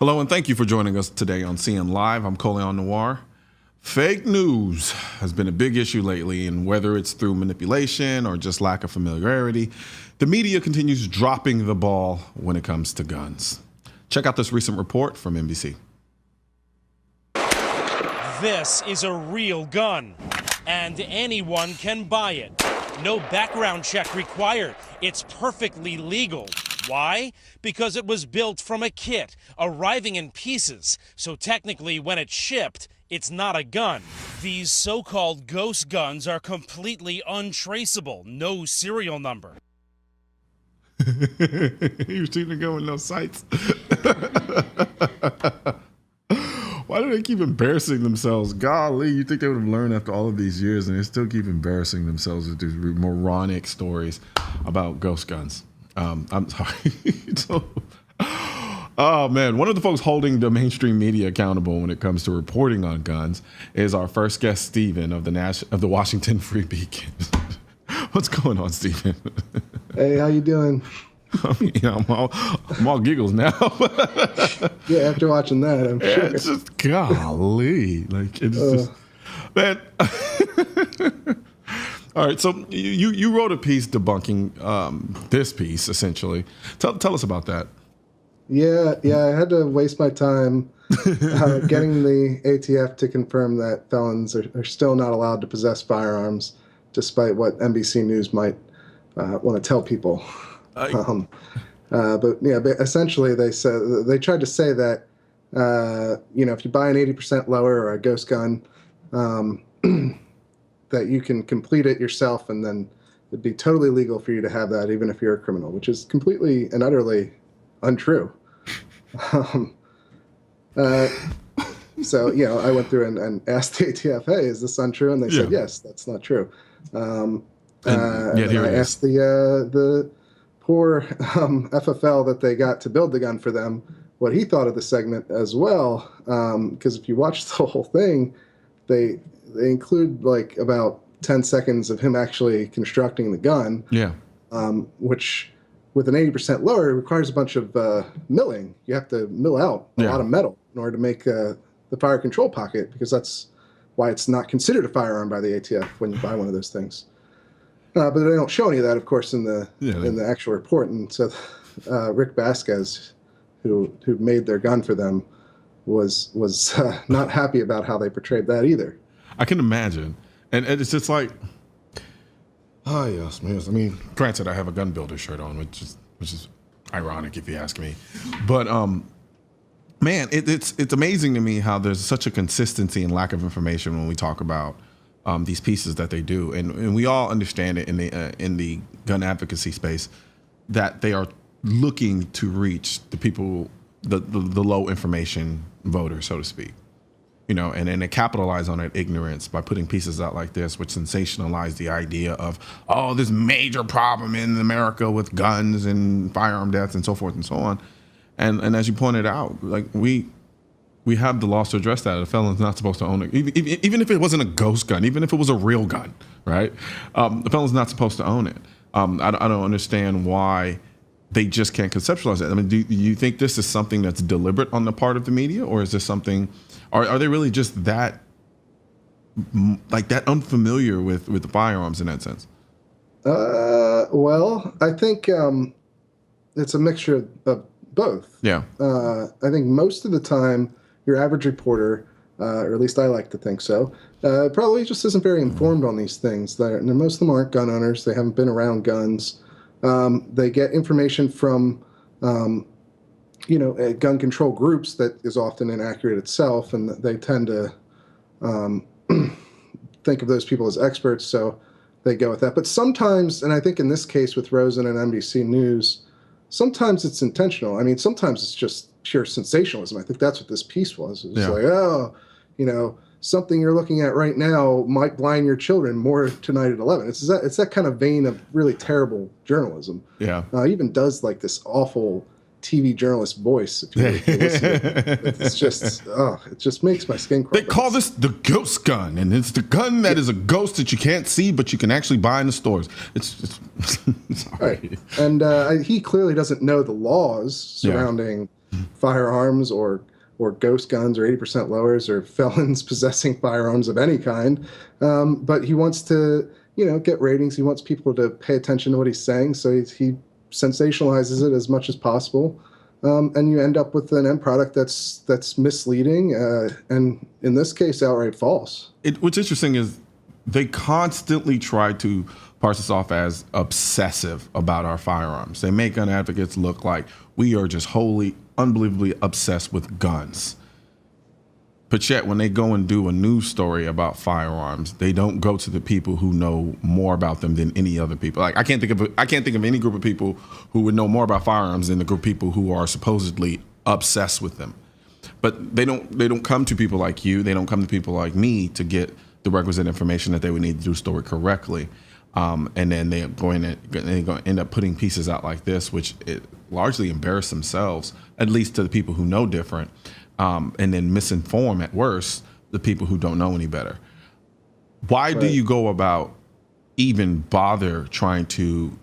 Hello, and thank you for joining us today on CN Live. I'm Colion Noir. Fake news has been a big issue lately, and whether it's through manipulation or just lack of familiarity, the media continues dropping the ball when it comes to guns. Check out this recent report from NBC. This is a real gun, and anyone can buy it. No background check required. It's perfectly legal. Why? Because it was built from a kit, arriving in pieces. So technically, when it's shipped, it's not a gun. These so-called ghost guns are completely untraceable. No serial number. You're shooting a gun with no sights. Why do they keep embarrassing themselves? Golly, you think they would have learned after all of these years, and they still keep embarrassing themselves with these moronic stories about ghost guns. I'm sorry. Oh man, one of the folks holding the mainstream media accountable when it comes to reporting on guns is our first guest, Stephen of the Washington Free Beacon. What's going on, Stephen? Hey, how you doing? I'm all giggles now. Yeah, after watching that, I'm sure. It's just golly, like it's just man. All right, so you wrote a piece debunking this piece essentially. Tell us about that. Yeah, I had to waste my time getting the ATF to confirm that felons are still not allowed to possess firearms, despite what NBC News might want to tell people. But essentially they tried to say that if you buy an 80% lower or a ghost gun, that you can complete it yourself, and then it'd be totally legal for you to have that, even if you're a criminal, which is completely and utterly untrue. So I went through and asked the ATF, "Hey, is this untrue?" And they said, "Yes, that's not true." And I asked the poor FFL that they got to build the gun for them what he thought of the segment as well, because if you watch the whole thing, they include like about 10 seconds of him actually constructing the gun. Yeah. Which with an 80% lower requires a bunch of milling. You have to mill out a lot of metal in order to make the fire control pocket, because that's why it's not considered a firearm by the ATF when you buy one of those things. But they don't show any of that, of course, in the actual report. And so Rick Vasquez, who made their gun for them, was not happy about how they portrayed that either. I can imagine. And it's just like, oh yes, man. I mean, granted, I have a gun builder shirt on, which is ironic if you ask me. But man, it's amazing to me how there's such a consistency and lack of information when we talk about these pieces that they do, and we all understand it in the gun advocacy space that they are looking to reach the people, the low information voters, so to speak. And then they capitalize on that ignorance by putting pieces out like this, which sensationalize the idea of, this major problem in America with guns and firearm deaths and so forth and so on. And as you pointed out, like we have the laws to address that. A felon's not supposed to own it, even if it wasn't a ghost gun, even if it was a real gun, right? The felon's not supposed to own it. I don't understand why they just can't conceptualize it. I mean, do you think this is something that's deliberate on the part of the media, or is this something? Are they really just that unfamiliar with the firearms in that sense? Well, I think it's a mixture of both. Yeah. I think most of the time, your average reporter, or at least I like to think so, probably just isn't very informed on these things. Most of them aren't gun owners. They haven't been around guns. They get information from gun control groups that is often inaccurate itself, and they tend to think of those people as experts, so they go with that. But sometimes, and I think in this case with Rosen and NBC News, sometimes it's intentional. I mean, sometimes it's just pure sensationalism. I think that's what this piece was. It was like, something you're looking at right now might blind your children. More tonight at 11. It's that kind of vein of really terrible journalism. Yeah. He even does like this awful TV journalist voice. If you listen to it. It's just, it just makes my skin crawl. They call this the ghost gun, and it's the gun that is a ghost that you can't see, but you can actually buy in the stores. It's sorry. Right. And he clearly doesn't know the laws surrounding firearms or ghost guns or 80% lowers or felons possessing firearms of any kind. But he wants to, get ratings. He wants people to pay attention to what he's saying. So he sensationalizes it as much as possible. And you end up with an end product that's misleading and in this case, outright false. What's interesting is they constantly try to parse us off as obsessive about our firearms. They make gun advocates look like we are just wholly, unbelievably obsessed with guns. But yet, when they go and do a news story about firearms, they don't go to the people who know more about them than any other people. Like I can't think of any group of people who would know more about firearms than the group of people who are supposedly obsessed with them. But they don't come to people like you. They don't come to people like me to get the requisite information that they would need to do a story correctly. And then they're going to end up putting pieces out like this, which it largely embarrass themselves, at least to the people who know different. And then misinform at worst the people who don't know any better. Why do you go about even bother trying to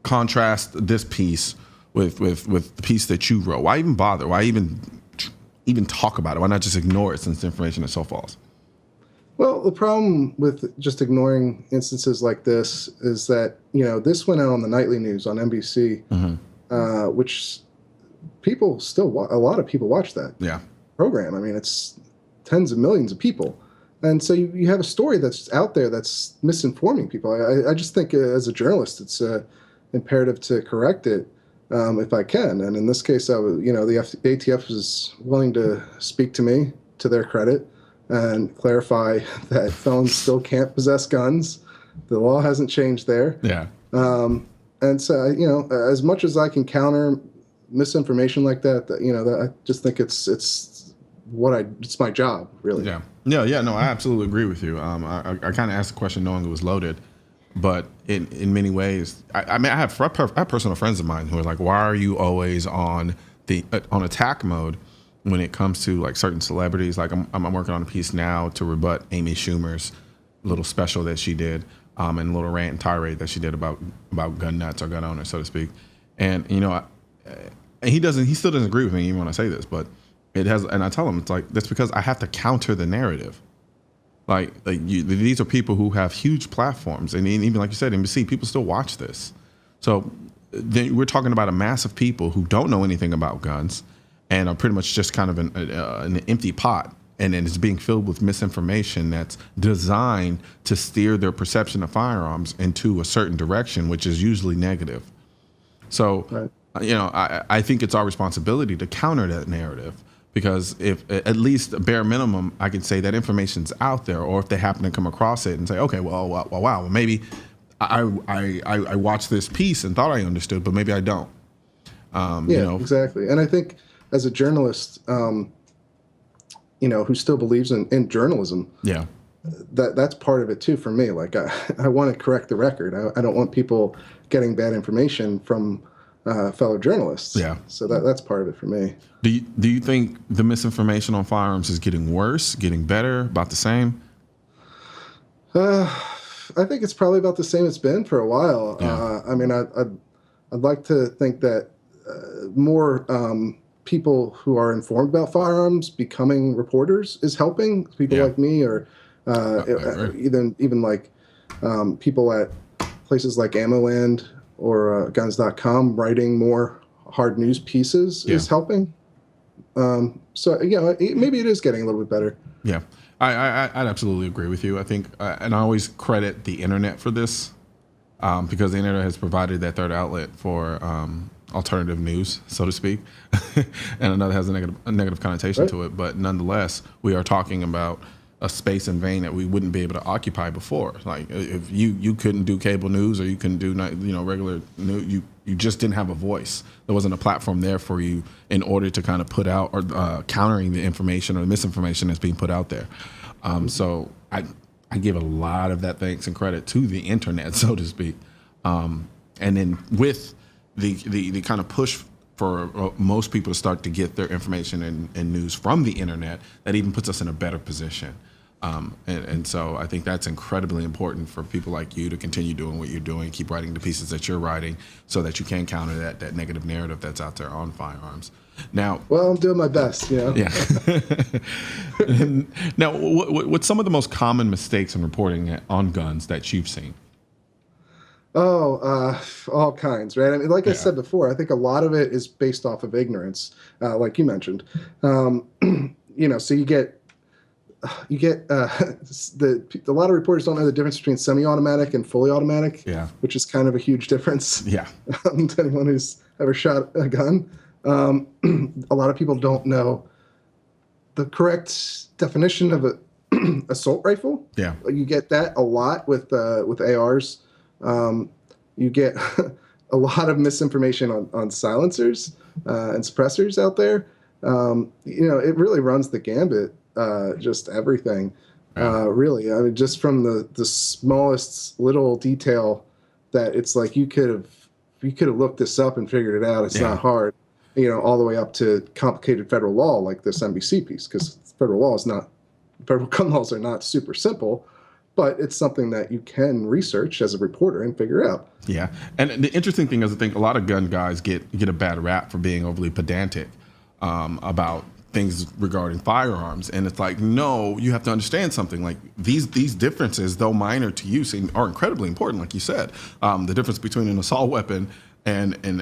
contrast this piece with the piece that you wrote? Why even bother? Why even talk about it? Why not just ignore it since the information is so false? Well, the problem with just ignoring instances like this is that, this went out on the nightly news on NBC, which people still a lot of people watch that program. I mean, it's tens of millions of people. And so you have a story that's out there that's misinforming people. I just think as a journalist, it's imperative to correct it if I can. And in this case, the ATF was willing to speak to me, to their credit, and clarify that felons still can't possess guns. The law hasn't changed there. Yeah. And so, as much as I can counter misinformation like that, I just think it's my job, really. Yeah. No, I absolutely agree with you. I kind of asked the question knowing it was loaded, but in many ways, I have personal friends of mine who are like, why are you always on attack mode when it comes to like certain celebrities? Like I'm working on a piece now to rebut Amy Schumer's little special that she did, and a little rant and tirade that she did about gun nuts or gun owners, so to speak. And he still doesn't agree with me even when I say this, but it has, and I tell him it's like that's because I have to counter the narrative. These are people who have huge platforms, and even like you said, NBC, people still watch this. So then we're talking about a mass of people who don't know anything about guns and are pretty much just kind of an empty pot, and then it's being filled with misinformation that's designed to steer their perception of firearms into a certain direction, which is usually negative. So, right. I think it's our responsibility to counter that narrative, because if at least bare minimum, I can say that information's out there, or if they happen to come across it and say, okay, wow, maybe I watched this piece and thought I understood, but maybe I don't. Exactly. And I think as a journalist, who still believes in journalism, that's part of it too for me. Like I want to correct the record. I don't want people getting bad information from fellow journalists. Yeah. So that's part of it for me. Do you think the misinformation on firearms is getting worse, getting better, about the same? I think it's probably about the same it's been for a while. Yeah. I'd like to think that more people who are informed about firearms becoming reporters is helping. People like me, or even like people at places like AmmoLand or Guns.com writing more hard news pieces is helping. Maybe it is getting a little bit better. Yeah, I'd absolutely agree with you. I think, and I always credit the internet for this, because the internet has provided that third outlet for alternative news, so to speak. And another has a negative connotation to it, but nonetheless, we are talking about a space and vein that we wouldn't be able to occupy before. Like if you couldn't do cable news, or you couldn't do regular news, you just didn't have a voice. There wasn't a platform there for you in order to kind of put out or countering the information or the misinformation that's being put out there. So I give a lot of that thanks and credit to the internet, so to speak. And then with the kind of push for most people to start to get their information and news from the internet, that even puts us in a better position. And so I think that's incredibly important for people like you to continue doing what you're doing, keep writing the pieces that you're writing so that you can counter that negative narrative that's out there on firearms. Now, well, I'm doing my best, you know? Yeah. Now, what's some of the most common mistakes in reporting on guns that you've seen? Oh, all kinds, right? I mean, like I said before, I think a lot of it is based off of ignorance, like you mentioned. You know, so you get a lot of reporters don't know the difference between semi-automatic and fully automatic, which is kind of a huge difference. Yeah. To anyone who's ever shot a gun. A lot of people don't know the correct definition of a assault rifle. Yeah. You get that a lot with ARs. You get a lot of misinformation on silencers and suppressors out there. You know, it really runs the gambit, just everything. Really, I mean, just from the smallest little detail that it's like you could have looked this up and figured it out. It's not hard. You know, all the way up to complicated federal law like this NBC piece, because federal gun laws are not super simple. But it's something that you can research as a reporter and figure out. Yeah, and the interesting thing is I think a lot of gun guys get a bad rap for being overly pedantic about things regarding firearms, and it's like, no, you have to understand something. Like these differences, though minor to you, are incredibly important. Like you said, the difference between an assault weapon and an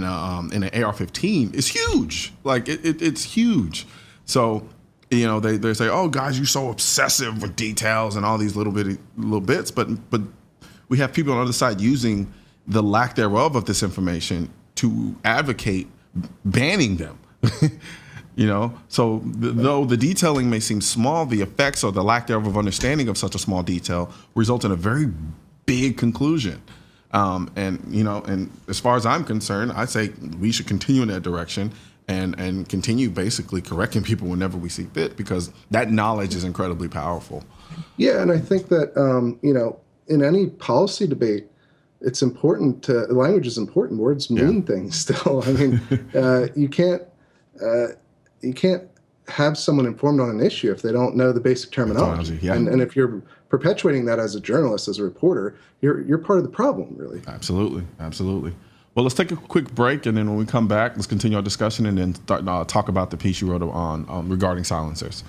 AR-15 is huge. Like it's huge. So, you know, they say, oh, guys, you're so obsessive with details and all these little bits. But we have people on the other side using the lack thereof of this information to advocate banning them. You know, so though the detailing may seem small, the effects or the lack thereof of understanding of such a small detail result in a very big conclusion. And, you know, and as far as I'm concerned, I say we should continue in that direction and continue basically correcting people whenever we see fit, because that knowledge is incredibly powerful. Yeah, and I think that, you know, in any policy debate, it's important language is important. Words mean things still. I mean, you can't have someone informed on an issue if they don't know the basic terminology. And if you're perpetuating that as a journalist, as a reporter, you're part of the problem, really. Absolutely. Well, let's take a quick break, and then when we come back, let's continue our discussion and then talk about the piece you wrote on regarding silencers.